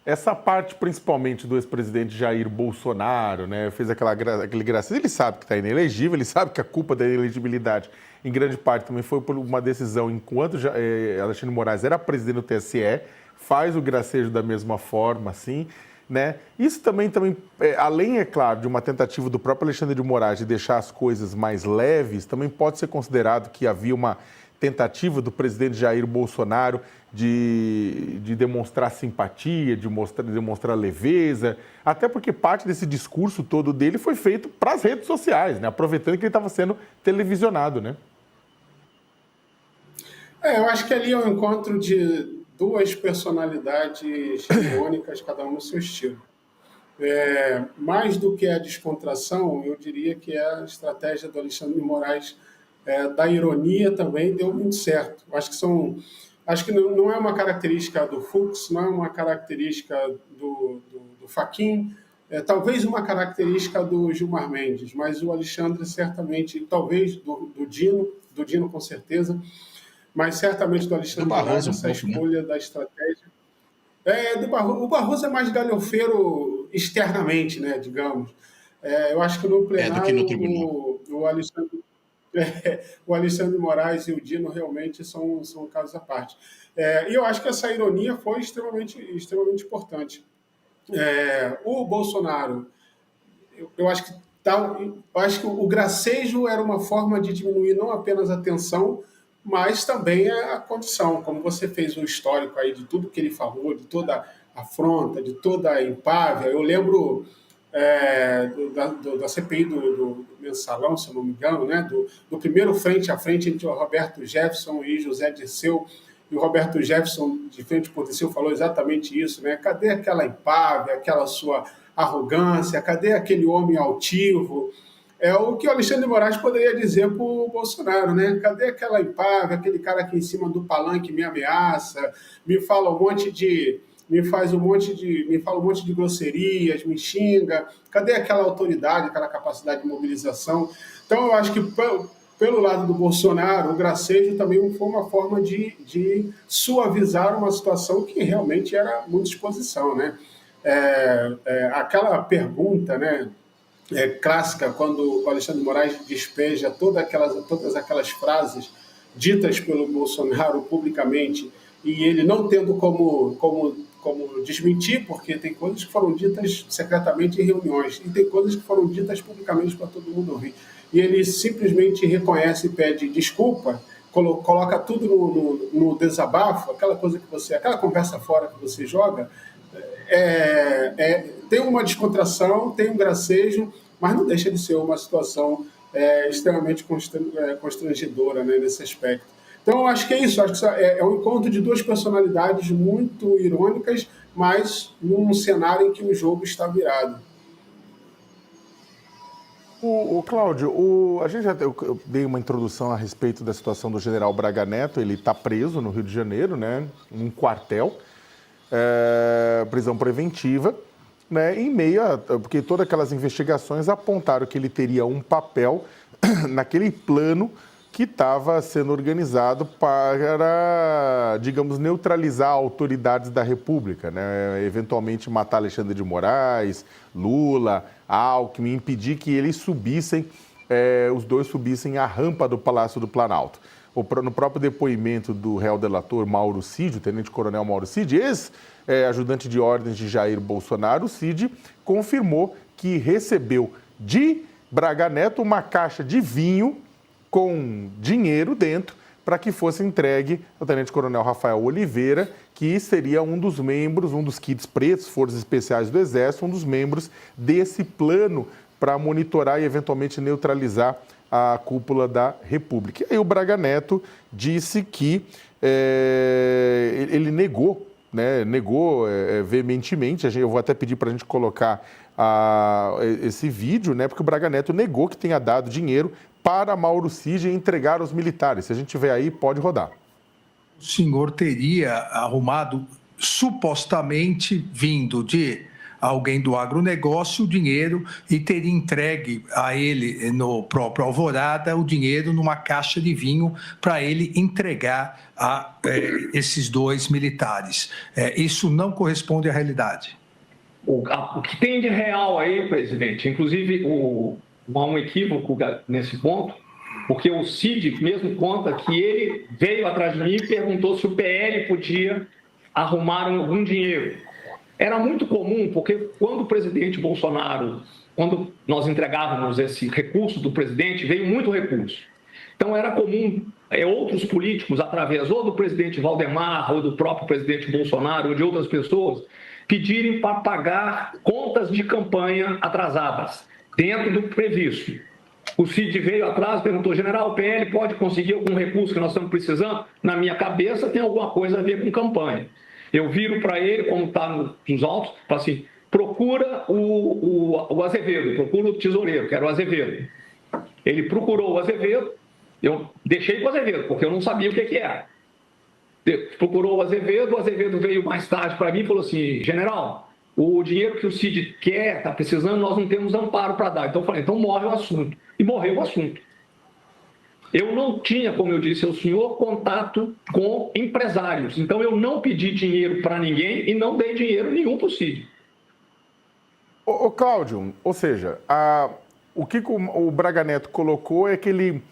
essa parte, principalmente do ex-presidente Jair Bolsonaro, né, fez aquele gracinha, ele sabe que está inelegível, ele sabe que a culpa da inelegibilidade, em grande parte, também foi por uma decisão enquanto Alexandre de Moraes era presidente do TSE, faz o gracejo da mesma forma, assim, né? Isso também além, é claro, de uma tentativa do próprio Alexandre de Moraes de deixar as coisas mais leves, também pode ser considerado que havia uma tentativa do presidente Jair Bolsonaro de demonstrar simpatia, de demonstrar leveza, até porque parte desse discurso todo dele foi feito para as redes sociais, né? Aproveitando que ele estava sendo televisionado, né? Eu acho que ali é um encontro de duas personalidades irônicas, cada um no seu estilo. Mais do que a descontração, eu diria que a estratégia do Alexandre de Moraes da ironia também deu muito certo. Acho que não é uma característica do Fux, não é uma característica do Fachin, talvez uma característica do Gilmar Mendes, mas o Alexandre certamente, talvez do Dino com certeza, mas certamente do Alexandre de Moraes, essa escolha da estratégia. O Barroso é mais galhofeiro externamente, né, digamos. Eu acho que no plenário do que no tribunal. O Alexandre de Moraes e o Dino realmente são casos à parte. E eu acho que essa ironia foi extremamente importante. O Bolsonaro, eu acho que o gracejo era uma forma de diminuir não apenas a tensão, mas também a condição, como você fez um histórico aí de tudo que ele falou, de toda a afronta, de toda a empávia. Eu lembro da CPI do Mensalão, se eu não me engano, né? do primeiro frente a frente entre o Roberto Jefferson e José Dirceu, e o Roberto Jefferson, de frente por Dirceu, falou exatamente isso, né? Cadê aquela empávia, aquela sua arrogância, cadê aquele homem altivo? É o que o Alexandre de Moraes poderia dizer para o Bolsonaro, né? Cadê aquela empávia, aquele cara aqui em cima do palanque me ameaça, me fala um monte de grosserias, me xinga. Cadê aquela autoridade, aquela capacidade de mobilização? Então, eu acho que pelo lado do Bolsonaro, o gracejo também foi uma forma de suavizar uma situação que realmente era muita exposição, né? Aquela pergunta, né? Clássica, quando o Alexandre de Moraes despeja todas aquelas frases ditas pelo Bolsonaro publicamente e ele não tendo como desmentir, porque tem coisas que foram ditas secretamente em reuniões e tem coisas que foram ditas publicamente para todo mundo ouvir. E ele simplesmente reconhece e pede desculpa, coloca tudo no desabafo, aquela conversa fora que você joga, tem uma descontração, tem um gracejo, mas não deixa de ser uma situação extremamente constrangedora, né, nesse aspecto. Então, eu acho que é isso. Acho que é um encontro de duas personalidades muito irônicas, mas num cenário em que o jogo está virado. Cláudio, eu dei uma introdução a respeito da situação do general Braga Neto. Ele está preso no Rio de Janeiro, né, num quartel, prisão preventiva, né, em meio porque todas aquelas investigações apontaram que ele teria um papel naquele plano que estava sendo organizado para, digamos, neutralizar autoridades da República, né? Eventualmente matar Alexandre de Moraes, Lula, Alckmin, impedir que eles os dois subissem a rampa do Palácio do Planalto. No próprio depoimento do réu delator Mauro Cid, o tenente-coronel Mauro Cid, ex-ajudante de ordens de Jair Bolsonaro, o Cid confirmou que recebeu de Braga Neto uma caixa de vinho com dinheiro dentro para que fosse entregue ao tenente-coronel Rafael Oliveira, que seria um dos membros, um dos kits pretos, Forças Especiais do Exército, um dos membros desse plano para monitorar e eventualmente neutralizar a cúpula da República. E aí o Braga Neto disse que ele negou veementemente. Eu vou até pedir para a gente colocar esse vídeo, né, porque o Braga Neto negou que tenha dado dinheiro para Mauro Cid entregar aos militares. Se a gente tiver aí, pode rodar. O senhor teria arrumado, supostamente vindo de alguém do agronegócio o dinheiro e teria entregue a ele, no próprio Alvorada, o dinheiro numa caixa de vinho para ele entregar a esses 2 militares. Isso não corresponde à realidade. O que tem de real aí, presidente, inclusive há um equívoco nesse ponto, porque o Cid mesmo conta que ele veio atrás de mim e perguntou se o PL podia arrumar algum dinheiro. Era muito comum, porque quando o presidente Bolsonaro, quando nós entregávamos esse recurso do presidente, veio muito recurso. Então era comum outros políticos, através ou do presidente Valdemar, ou do próprio presidente Bolsonaro, ou de outras pessoas, pedirem para pagar contas de campanha atrasadas, dentro do previsto. O Cid veio atrás e perguntou: general, o PL pode conseguir algum recurso que nós estamos precisando? Na minha cabeça tem alguma coisa a ver com campanha. Eu viro para ele, como está nos autos, falo assim: procura o Azevedo, procura o tesoureiro, que era o Azevedo. Ele procurou o Azevedo, eu deixei com o Azevedo, porque eu não sabia o que era. Procurou o Azevedo veio mais tarde para mim e falou assim: general, o dinheiro que o Cid quer, está precisando, nós não temos amparo para dar. Então eu falei: então morre o assunto. E morreu o assunto. Eu não tinha, como eu disse ao senhor, contato com empresários. Então eu não pedi dinheiro para ninguém e não dei dinheiro nenhum para o Cid. Ô Cláudio, ou seja, o que o Braga Neto colocou é que ele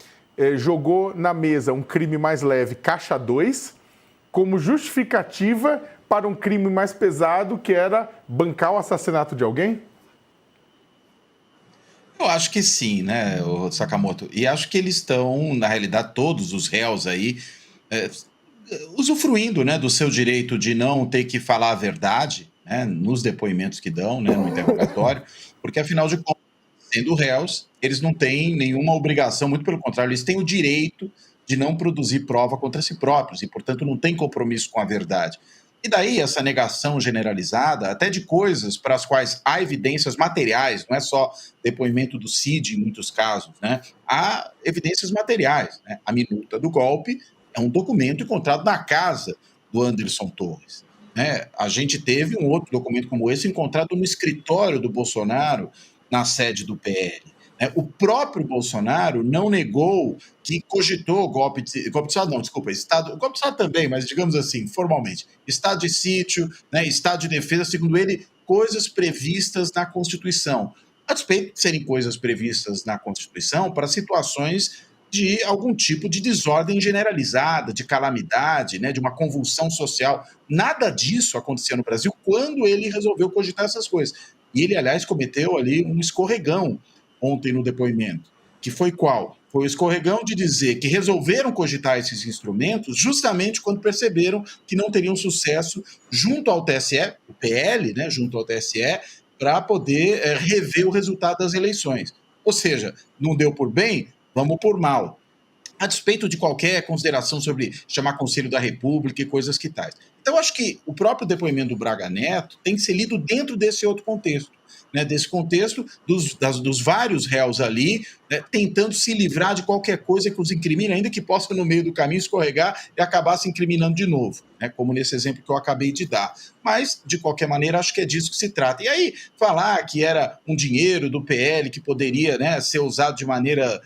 jogou na mesa um crime mais leve, caixa 2, como justificativa para um crime mais pesado, que era bancar o assassinato de alguém? Eu acho que sim, né, o Sakamoto? E acho que eles estão, na realidade, todos os réus aí, usufruindo, né, do seu direito de não ter que falar a verdade, né, nos depoimentos que dão, né, no interrogatório, porque, afinal de contas, sendo réus, eles não têm nenhuma obrigação, muito pelo contrário, eles têm o direito de não produzir prova contra si próprios e, portanto, não têm compromisso com a verdade. E daí essa negação generalizada, até de coisas para as quais há evidências materiais, não é só depoimento do Cid em muitos casos, né? Há evidências materiais, né? A minuta do golpe é um documento encontrado na casa do Anderson Torres, né? A gente teve um outro documento como esse encontrado no escritório do Bolsonaro, na sede do PL. O próprio Bolsonaro não negou que cogitou golpe de Estado, não, desculpa, golpe de Estado também, mas digamos assim, formalmente, estado de sítio, né, estado de defesa, segundo ele, coisas previstas na Constituição. A despeito de serem coisas previstas na Constituição para situações de algum tipo de desordem generalizada, de calamidade, né, de uma convulsão social. Nada disso acontecia no Brasil quando ele resolveu cogitar essas coisas. E ele, aliás, cometeu ali um escorregão ontem no depoimento, que foi qual? Foi o escorregão de dizer que resolveram cogitar esses instrumentos justamente quando perceberam que não teriam sucesso junto ao TSE, o PL, né, junto ao TSE, para poder rever o resultado das eleições. Ou seja, não deu por bem, vamos por mal. A despeito de qualquer consideração sobre chamar Conselho da República e coisas que tais. Então, acho que o próprio depoimento do Braga Neto tem que ser lido dentro desse outro contexto, né, desse contexto dos vários réus ali, né, tentando se livrar de qualquer coisa que os incrimine, ainda que possa no meio do caminho escorregar e acabar se incriminando de novo, né, como nesse exemplo que eu acabei de dar. Mas, de qualquer maneira, acho que é disso que se trata. E aí, falar que era um dinheiro do PL que poderia, né, ser usado de maneira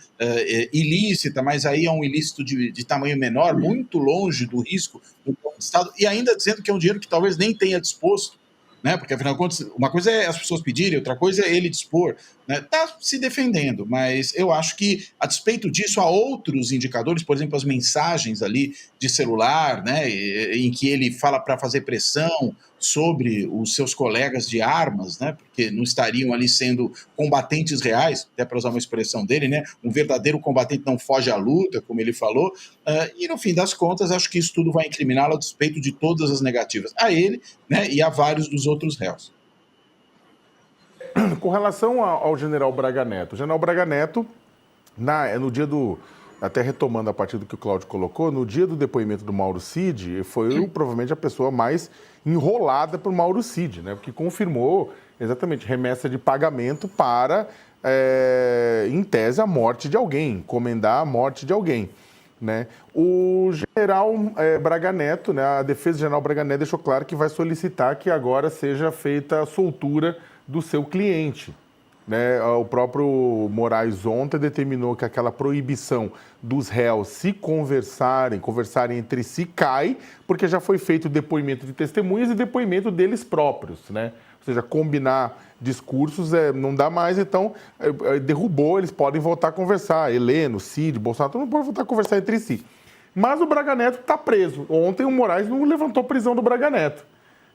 ilícita, mas aí é um ilícito de tamanho menor, muito longe do risco do Estado, e ainda dizendo que é um dinheiro que talvez nem tenha disposto, né? Porque, afinal de contas, uma coisa é as pessoas pedirem, outra coisa é ele dispor. Né? Está se defendendo, mas eu acho que, a despeito disso, há outros indicadores, por exemplo, as mensagens ali de celular, né, em que ele fala para fazer pressão sobre os seus colegas de armas, né, porque não estariam ali sendo combatentes reais, até para usar uma expressão dele, né, um verdadeiro combatente não foge à luta, como ele falou, e no fim das contas, acho que isso tudo vai incriminá-lo a despeito de todas as negativas a ele, né, e a vários dos outros réus. Com relação ao general Braga Neto, o general Braga Neto, no dia até retomando a partir do que o Cláudio colocou, no dia do depoimento do Mauro Cid, foi provavelmente a pessoa mais enrolada por Mauro Cid, né? Porque confirmou exatamente remessa de pagamento para, em tese, a morte de alguém, encomendar a morte de alguém. né? O general Braga Neto, né, a defesa do general Braga Neto deixou claro que vai solicitar que agora seja feita a soltura do seu cliente, né? O próprio Moraes ontem determinou que aquela proibição dos réus se conversarem entre si cai, porque já foi feito o depoimento de testemunhas e depoimento deles próprios, né? Ou seja, combinar discursos não dá mais, então derrubou, eles podem voltar a conversar. Heleno, Cid, Bolsonaro, todo mundo pode voltar a conversar entre si. Mas o Braga Neto está preso. Ontem o Moraes não levantou prisão do Braga Neto.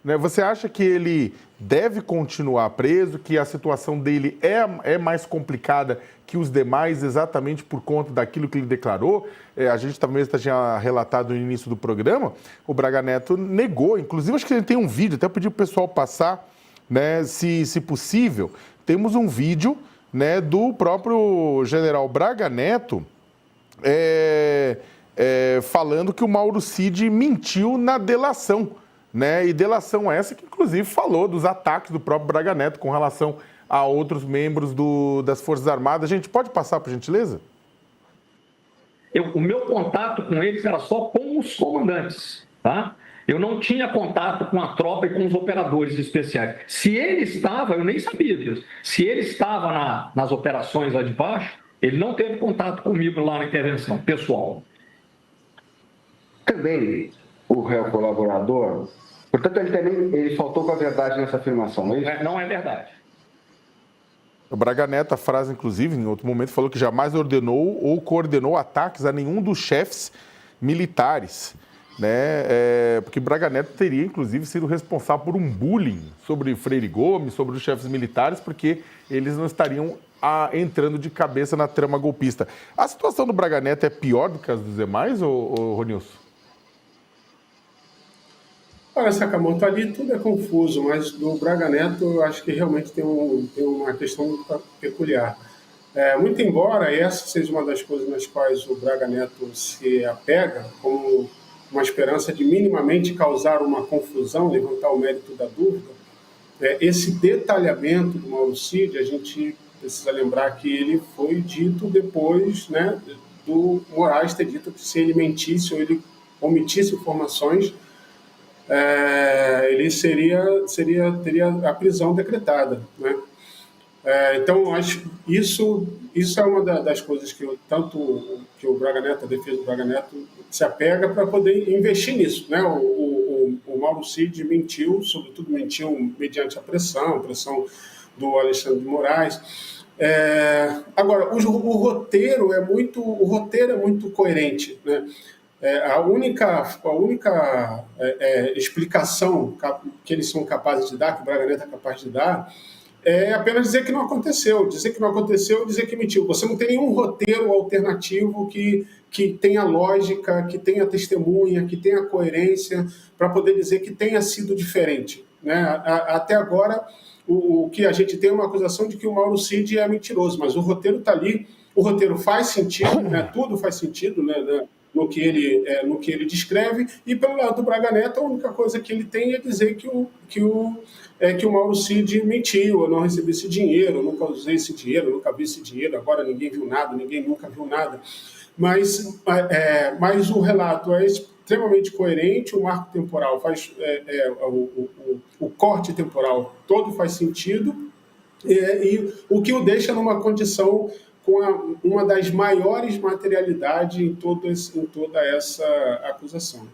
Né? Você acha que ele deve continuar preso, que a situação dele é mais complicada que os demais exatamente por conta daquilo que ele declarou? A gente também tinha relatado no início do programa, o Braga Neto negou, inclusive acho que ele tem um vídeo, até pedi para o pessoal passar, né, se possível, temos um vídeo, né, do próprio general Braga Neto falando que o Mauro Cid mentiu na delação, né, e delação essa que inclusive falou dos ataques do próprio Braga Neto com relação a outros membros das Forças Armadas. A gente pode passar, por gentileza? O meu contato com eles era só com os comandantes, tá? Eu não tinha contato com a tropa e com os operadores especiais. Se ele estava, eu nem sabia disso. Se ele estava nas operações lá de baixo, ele não teve contato comigo lá na intervenção pessoal. Também o réu colaborador, portanto, ele faltou com a verdade nessa afirmação, não é isso? Não é verdade. O Braga Neto, a frase, inclusive, em outro momento, falou que jamais ordenou ou coordenou ataques a nenhum dos chefes militares, né? Porque Braga Neto teria, inclusive, sido responsável por um bullying sobre Freire Gomes, sobre os chefes militares, porque eles não estariam entrando de cabeça na trama golpista. A situação do Braga Neto é pior do que as dos demais, Ronilson? Olha, Sakamoto, ali tudo é confuso, mas do Braga Neto eu acho que realmente tem uma questão muito peculiar. Muito embora essa seja uma das coisas nas quais o Braga Neto se apega, como uma esperança de minimamente causar uma confusão, levantar o mérito da dúvida, esse detalhamento do Mauro Cid, a gente precisa lembrar que ele foi dito depois, né, do Moraes ter dito que se ele mentisse ou ele omitisse informações, ele teria a prisão decretada, né? Então, acho isso é uma das coisas que tanto que o Braga Neto, a defesa do Braga Neto, se apega para poder investir nisso, né? O Mauro Cid mentiu, sobretudo mentiu mediante a pressão do Alexandre de Moraes. Agora, o roteiro é muito coerente, né? A única explicação que eles são capazes de dar, que o Braga Neto é capaz de dar, é apenas dizer que não aconteceu. Dizer que não aconteceu, dizer que mentiu. Você não tem nenhum roteiro alternativo que tenha lógica, que tenha testemunha, que tenha coerência, para poder dizer que tenha sido diferente, né? Até agora, o que a gente tem é uma acusação de que o Mauro Cid é mentiroso, mas o roteiro está ali, o roteiro faz sentido, né? Tudo faz sentido, né? No que ele descreve, e pelo lado do Braga Neto, a única coisa que ele tem é dizer que o Mauro Cid mentiu, eu não recebi esse dinheiro, eu nunca usei esse dinheiro, eu nunca vi esse dinheiro, agora ninguém viu nada, ninguém nunca viu nada. Mas o relato é extremamente coerente, o marco temporal faz, o corte temporal todo faz sentido, e o que o deixa numa condição com uma das maiores materialidades em toda essa acusação.